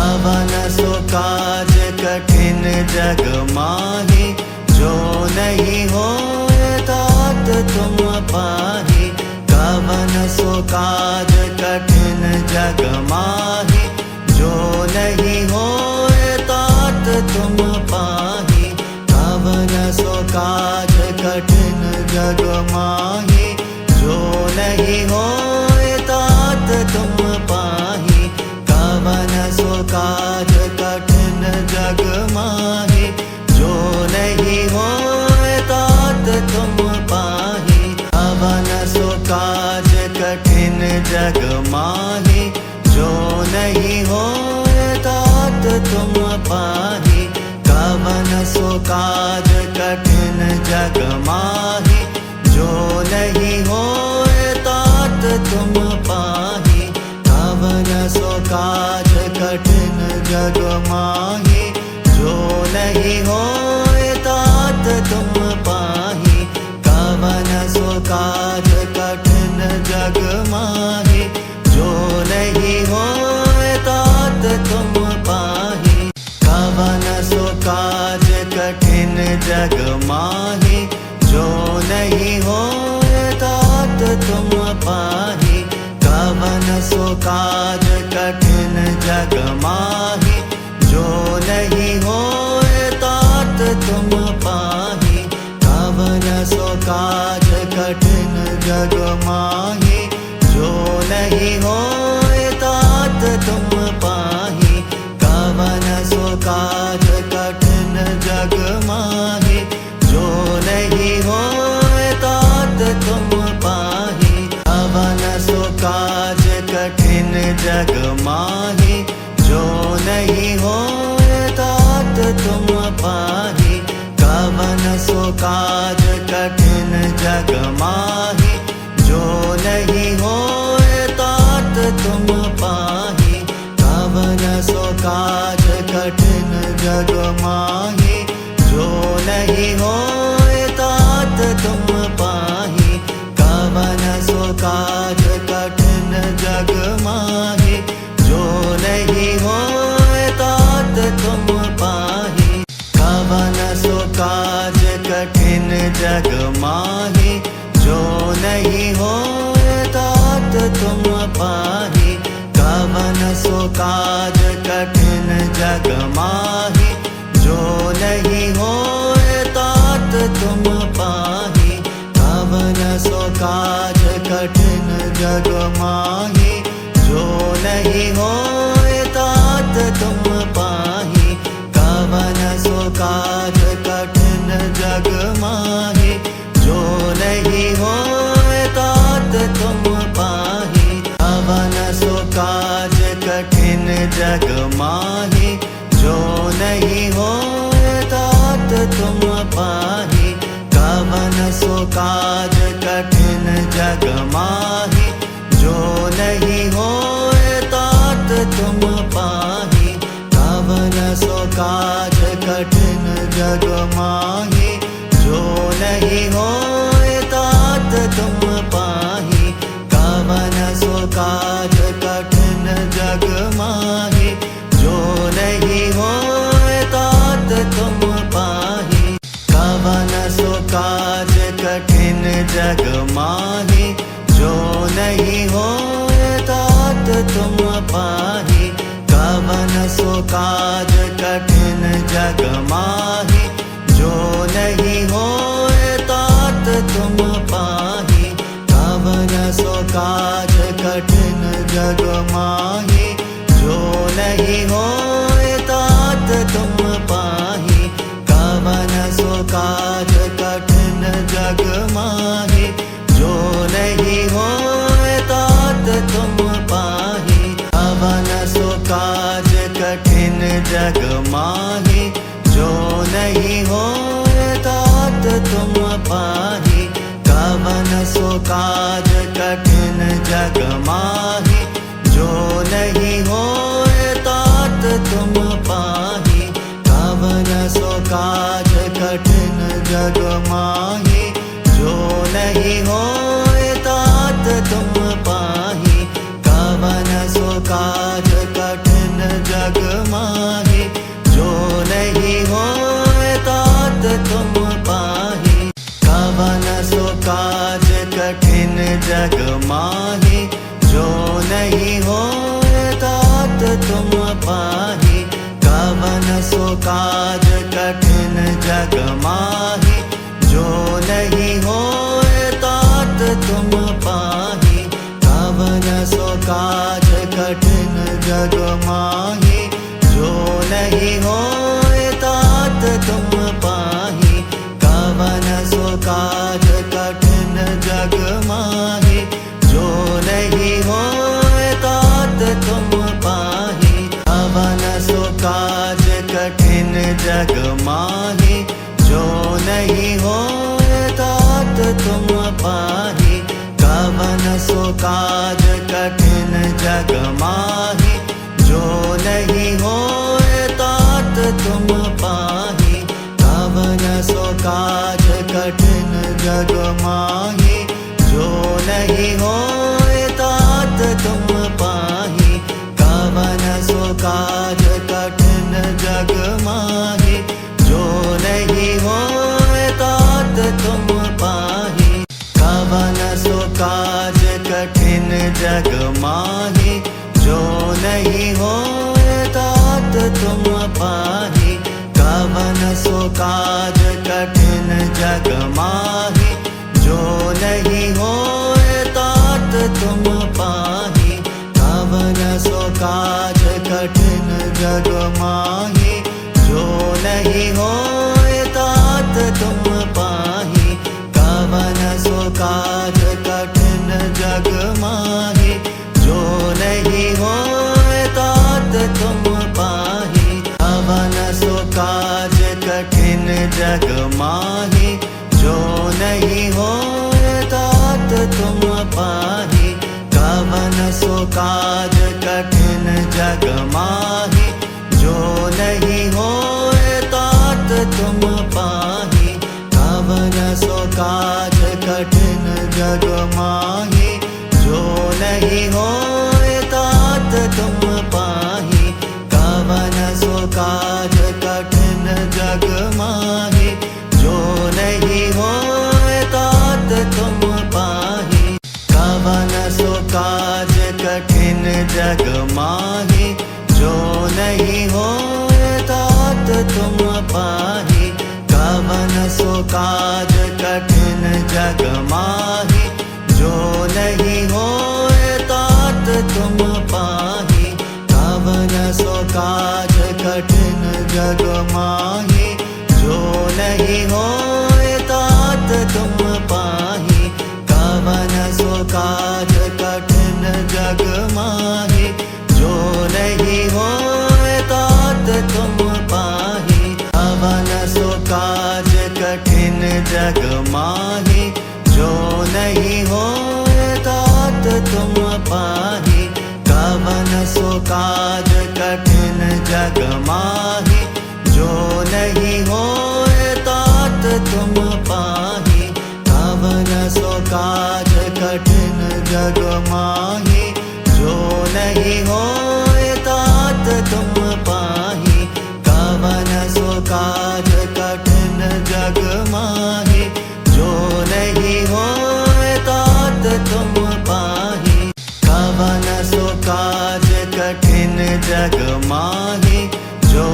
कवन सो काज कठिन जग माही, जो नहीं होए तात तुम पाही। कवन सो काज कठिन जग माही, जो नहीं होए तात तुम पाही। कवन सो काज कठिन जग माही, जो नहीं होए तात तुम पाही। कवन सो काज कठिन जग माही, जो नहीं होए तात तुम पाही। कवन सो काज कठिन जग माही, जो नहीं होए तात तुम पाही। कवन सो काज कठिन जग माही, जो नहीं होए तात तुम पाही। कवन सो काज कठिन जग माही, जो नहीं होए तात तुम पाही। कवन सो काज कठिन जग माही, जो नहीं होए तात तुम पाही। कवन सो काज कठिन जग माही, जो नहीं होए तात तुम पाही। कवन सो काज कठिन जग माही, जो नहीं होए तात तुम पाही। कवन सो काज कठिन जग माही, जो नहीं होए तात तुम पाही। कवन सो काज कठिन जग माही, जो नहीं होए तात तुम पाही। कवन सो काज कठिन जग माही, जो नहीं होए तात तुम पाही। कवन सो काज कठिन जग माही, जो नहीं होए तात तुम पाही। कवन सो काज कठिन जग माही, जो नहीं होए तात तुम पाही। कवन सो काज कठिन जग माही, जो नहीं होए तात तुम पाही। कवन सो काज कठिन जग माही, जो नहीं होए तात तुम पाही। कवन सो काज कठिन जग माही, जो नहीं होए तात तुम पाही। कवन सो काज कठिन जग माही, जो नहीं होए तात तुम पाही। कवन सो काज कठिन जग माही, जो नहीं होए तात तुम पाही। कवन सो काज कठिन जग माही, जो नहीं होए तात तुम पाही। कवन सो काज कठिन जग माही, जो नहीं होए तात तुम पाही। कवन सो काज कठिन जग माही, जो नहीं होए तात तुम पाही। कवन सो काज कठिन जग माही, जो नहीं होए तात तुम पाही। कवन सो काज कठिन जग माही, जो नहीं होए तात तुम पाही। कवन सो काज कठिन जग माही, जो नहीं होए तात तुम पाही। कवन सो काज कठिन जग माही, जो नहीं होए तात तुम पाही। कवन सो काज कठिन जग माही, जो नहीं होए तात तुम पाही। कवन सो काज कठिन जग माही, जो नहीं होए तात तुम पाही। कवन सो काज कठिन जग माही, जो नहीं होए तात तुम पाही। कवन सो काज कठिन जग माही, जो नहीं होए तात तुम पाही। कवन सो काज कठिन जग तुम पाही। कवन सो काज कठिन जग माही, जो नहीं होए तात तुम पाही। कवन सो काज कठिन जग माही, जो नहीं होए तात तुम पाही। कवन सो काज कठिन जग माही, जो नहीं होए तात तुम पाही। कवन सो काज कठिन जग माही, जो नहीं होए तात तुम पाही। कवन सो काज कठिन जग माही, जो नहीं होए तात तुम पाही। कवन सो काज कठिन जग माही, जो नहीं होए तात तुम पाही। कवन सो काज कठिन जग माही, जो नहीं होए तात तुम पाही। कवन सो काज कठिन जग माही, जो नहीं होए तात तुम पाही। कवन सो काज कठिन जग माही, जो नहीं होए तात तुम पाही। कवन सो काज कठिन जग माही, जो नहीं होए तात तुम पाही। कवन सो काज कठिन जग माही, जो नहीं होए तात तुम पाही। कवन सो काज कठिन जग माही, जो नहीं होए तात तुम पाही। कवन सो काज कठिन जग माही, जो नहीं होए तात तुम पाही। कवन सो काज कठिन जग माही, जो नहीं होए तात तुम पाही। कवन सो काज कठिन जग माही, जो नहीं होए तात तुम पाही। कवन सो काज कठिन जग माही, जो नहीं होए तात तुम पाही। कवन सो काज कठिन जग माही, जो नहीं होए तात तुम पाही। कवन सो काज कठिन जग माही, जो नहीं होए तात तुम पाही। कवन सो काज कठिन जग माही, जो नहीं होए तात तुम पाही। कवन सो काज कठिन जग माही, जो नहीं होए तात तुम पाही। कवन सो काज कठिन जग माही, जो नहीं होए तात तुम पाही। कवन सो काज कठिन जग माही, जो नहीं होए तात तुम पाही। कवन सो काज कठिन जग माही, जो नहीं होए तात तुम पाही। कवन सो काज कठिन जग माही, जो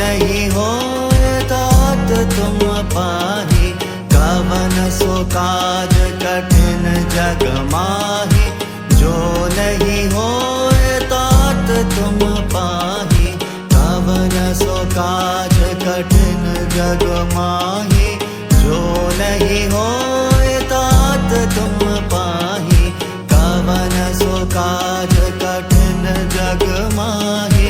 नहीं होए तात तुम पाही। कवन सो काज कठिन जग माही, जो नहीं होए तात तुम पाही। कवन सो काज कठिन जग माही, जो नहीं होए तात तुम पाही। कवन सो काज कठिन जग माही,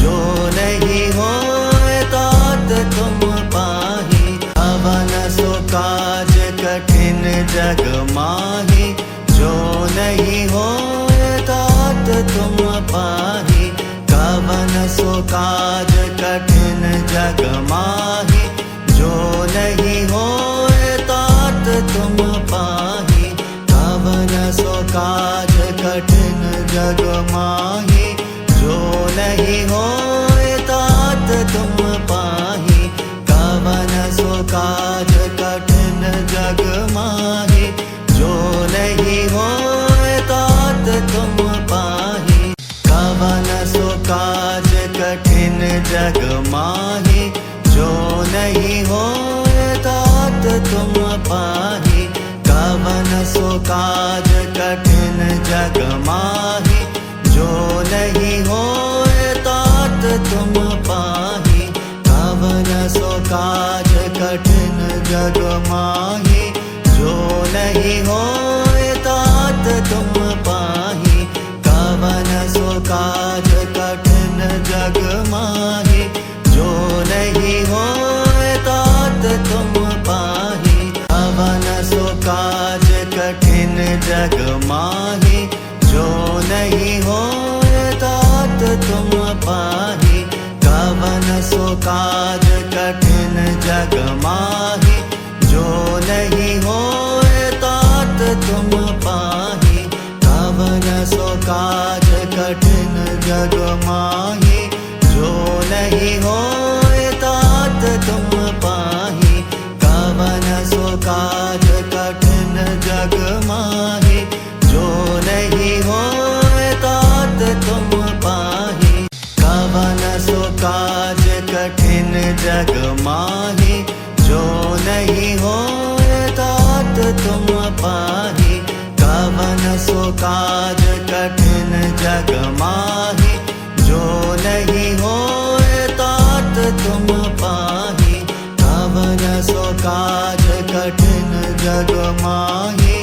जो नहीं होए तात तुम पाही। कवन सो काज कठिन जग माही, जो नहीं होए तात तुम पाही। कवन सो काज कठिन जग माही, जो नहीं होए तात तुम पाही। कवन सो काज कठिन जग माही, जो नहीं होए तात तुम पाही। कवन सो काज कठिन जग माही, जो नहीं होए तात तुम पाही। कवन सो काज कठिन जग माही, जो नहीं होए तात तुम पाही। कवन सो काज कठिन जग माही, जो नहीं होए तात तुम पाही। कवन सो काज कठिन जग माही, जो नहीं होए तात तुम पाही। कवन सो काज कठिन जग माही, जो नहीं होए तात तुम पाही। कवन सो काज कठिन जग माही, जो नहीं होए तात तुम पाही। कवन सो काज कठिन जग माही, जो नहीं होए तात तुम पाही। कवन सो काज कठिन जग माही, जो नहीं होए तात तुम पाही। कवन सो काज कठिन जग माही, जो नहीं होए तात तुम पाही। कवन सो काज कठिन जग माही, जो नहीं होए तात तुम पाही। कवन सो काज कठिन जग माही, जो नहीं होए तात तुम पाही। कवन सो काज कठिन जग माही,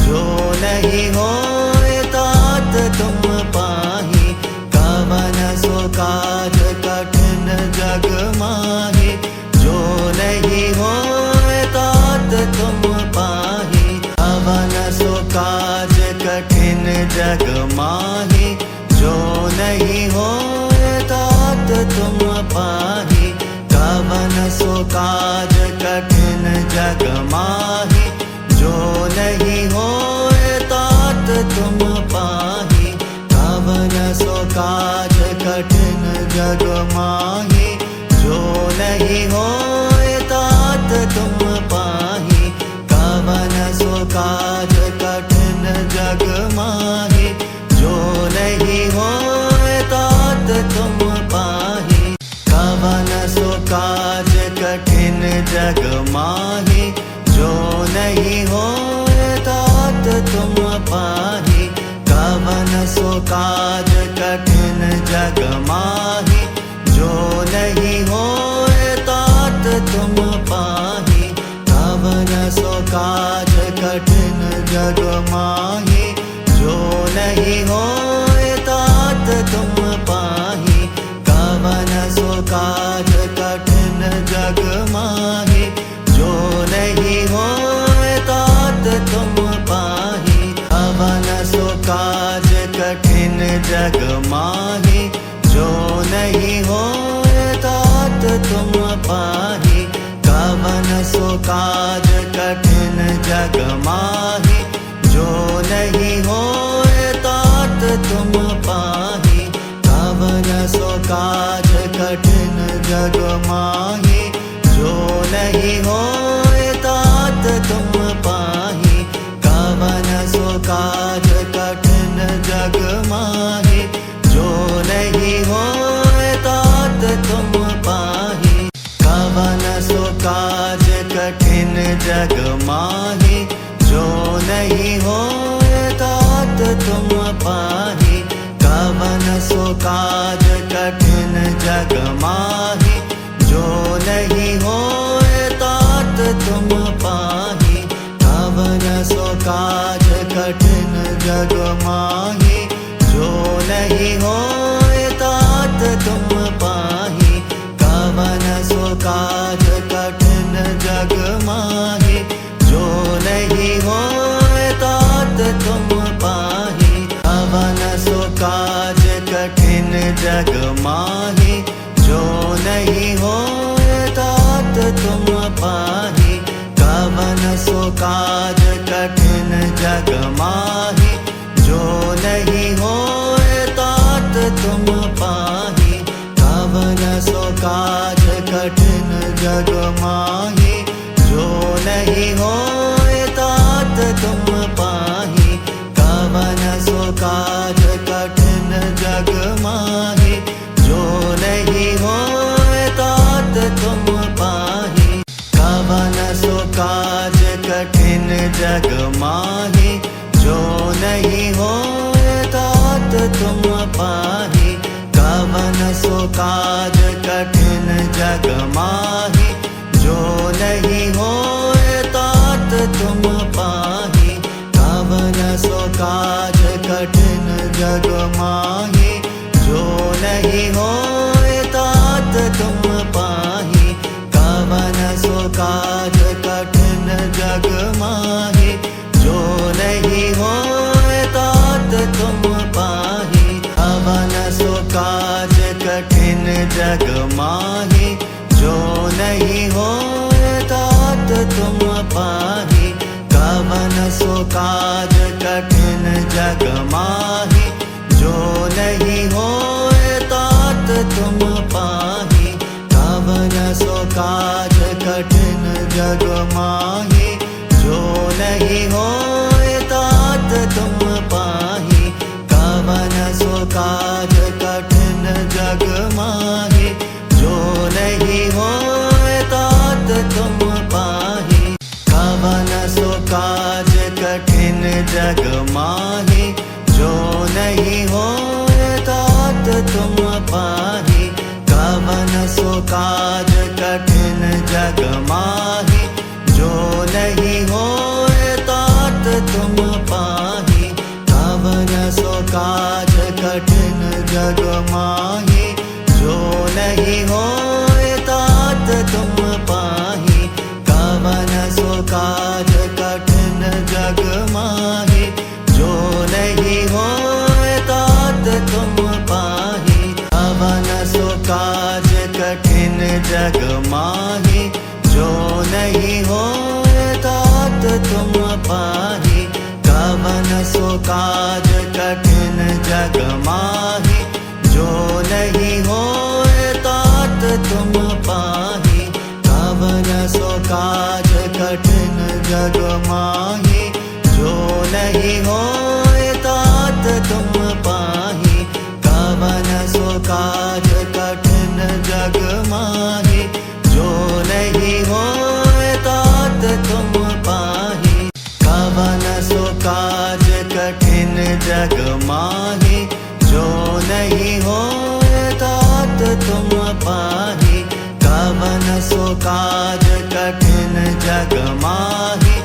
जो नहीं होए तात तुम पाही। कवन सो काज कठिन जग माही, जो नहीं होए तात तुम पाही। कवन सो काज कठिन जग माही, जो नहीं होए तात तुम पाही। कवन सो काज कठिन जग माही, जो नहीं होए तात तुम पाही। कवन सो काज कठिन जग माही, जो नहीं होए तात तुम पाही। कवन सो काज कठिन जग माही, जो नहीं होए तात तुम पाही। कवन सो काज कठिन जग माही, जो नहीं होए तात तुम पाही। कवन सो काज कठिन जग माही, जो नहीं होए तात तुम पाही। कवन सो काज कठिन जग माही, जो नहीं होए तात तुम पाही। कवन सो काज कठिन जग माही, जो नहीं होए तात तुम पाही। कवन सो काज कठिन जग माही, जो नहीं होए तात तुम पाही। कवन सो काज कठिन जग माही, जो नहीं होए तात तुम पाही। कवन सो काज कठिन जग माही, जो नहीं होए तात तुम पाही। कवन सो काज कठिन जग माही, जो नहीं होए तात तुम पाही। कवन सो काज कठिन जग माही, जो नहीं होए तात तुम पाही। कवन सो काज कठिन जग माही, जो नहीं होए तात तुम पाही। कवन सो काज कठिन जग माही, जो नहीं होए तात तुम पाही। कवन सो काज कठिन जग माही, जो नहीं होए तात तुम पाही। कवन सो काज कठिन जग माही, जो नहीं होए तात तुम पाही। कवन सो काज कठिन जग माही, जो नहीं होए तात तुम पाही। कवन सो काज कठिन जग माही, जो नहीं होए तात तुम पाही। कवन सो काज कठिन जग माही, जो नहीं सो काज कठिन जग माही, जो नहीं होए तात तुम पाही। कवन सो काज कठिन जग माही, जो नहीं होए तात तुम पाही। कवन सो काज कठिन जग माही, जो नहीं होए तात तुम पाही। कवन सो काज कठिन जग माही, जो नहीं होए तात तुम पाही। कवन सो काज कठिन जग माही, जो नहीं होए तात तुम पाही। कवन सो काज कठिन जग माही, जो नहीं होए तात तुम पाही। कवन सो काज कठिन जग माही, जो नहीं होए तात तुम पाही। कवन सो काज कठिन जग माही, जो नहीं होए तात तुम पाही। कवन सो काज कठिन जग माही, जो नहीं होए तात तुम पाही। कवन सो काज कठिन जग माही, जो नहीं होए तात तुम पाही। कवन सो काज कठिन जग माही, जो नहीं होए तात तुम पाही। कवन सो काज कठिन जग माही, जो नहीं होए तात तुम पाही। कवन सो काज कठिन जग माही, जो नहीं होए तात तुम पाही। कवन सो काज कठिन जग माही, जो नहीं होए तात तुम पाही। कवन सो काज कठिन जग माही, जो नहीं होए तात तुम पाही। कवन सो काज कठिन जग माही, जो नहीं होए तात तुम पाही। कवन सो काज कठिन जग माही,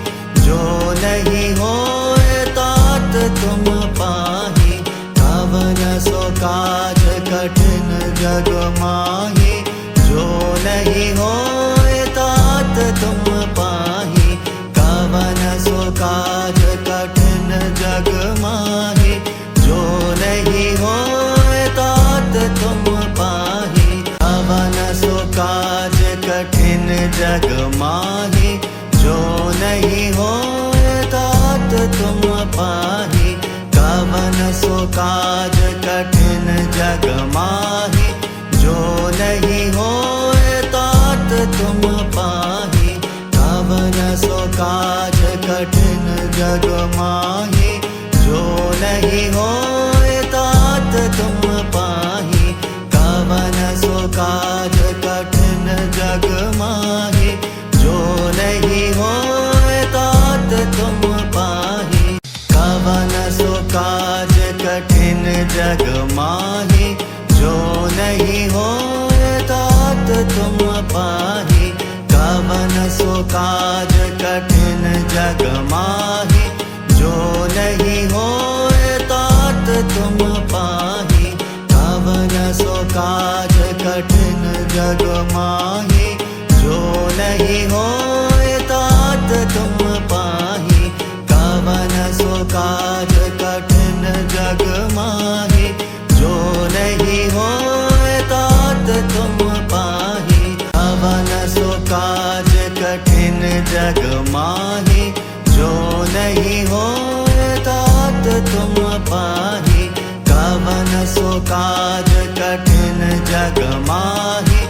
जो नहीं होए तात तुम पाही। कवन सो काज कठिन जग माही, जो नहीं होए तात तुम पाही। कवन सो काज कठिन जग माही, जो नहीं होए तात तुम पाही। कवन सो काज कठिन जग माही, जो नहीं होए तात तुम पाही। कवन सो काज कठिन जग माही, जो नहीं होए तात तुम पाही। कवन सो काज कठिन जग माही, जो नहीं होए तात तुम पाही। कवन सो काज कठिन जग माही, जो नहीं होए तात तुम पाही। कवन सो काज कठिन जग माही, जो नहीं होए तात तुम पाही। कवन सो काज कठिन जग माही, जो नहीं होए तात तुम पाही। कवन सो काज कठिन जग माही, जो नहीं होए तात तुम पाही। कवन सो काज कठिन जग माही, जो नहीं होए तात तुम पाही। कवन सो काज कठिन जग माही, जो नहीं होए तात तुम पाही। कवन सो काज कठिन जग माही,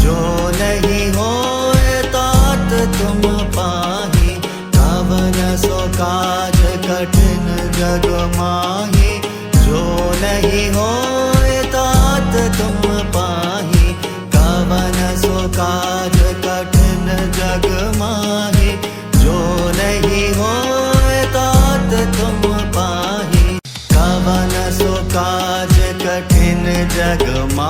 जो नहीं होए तात तुम पाही। कवन सो काज कठिन जग माही, जो नहीं होए तात तुम पाही। कवन सो काज कठिन जग माही, जो नहीं होए तात तुम पाही। कवन सो काज कठिन जग माही,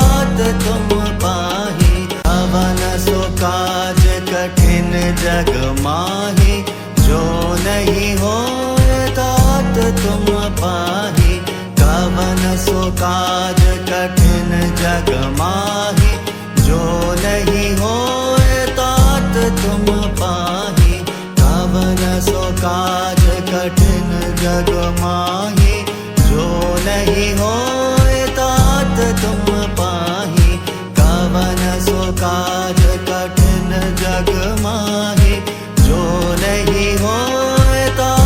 तात तुम पाही कवन सो काज कठिन जग माही जो नहीं होए तात तुम पाही कवन सो काज कठिन जग माही जो नहीं होए तात तुम पाही कवन सो काज कठिन जग माही जो नहीं होए तात तुम पाही कवन सो काज कठिन जग माही जो नहीं होए तात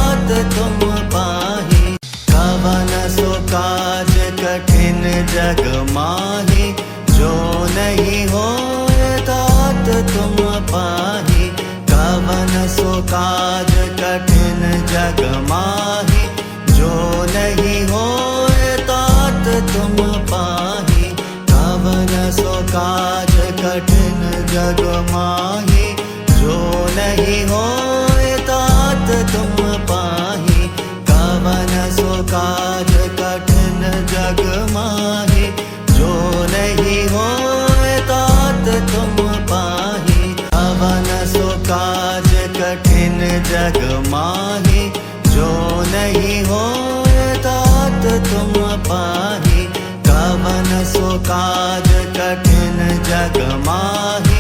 माहि, जो नहीं होए तात तुम पाहि। कवन सो काज कठिन जग माहि, जो नहीं होए तात तुम पाहि। कवन सो काज कठिन जग माहि, जो नहीं होए तात तुम पाहि। कवन सो काज कठिन जग माहि, जो नहीं होए तात तुम पाहि। कवन सो काज कठिन जग माहि,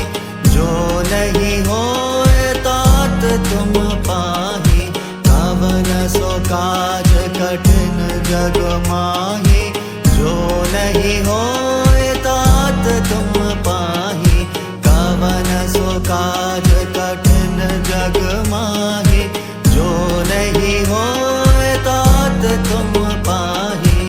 जो नहीं होए तात तुम पाहि। कवन सो काज कठिन जग माहि, जो नहीं हो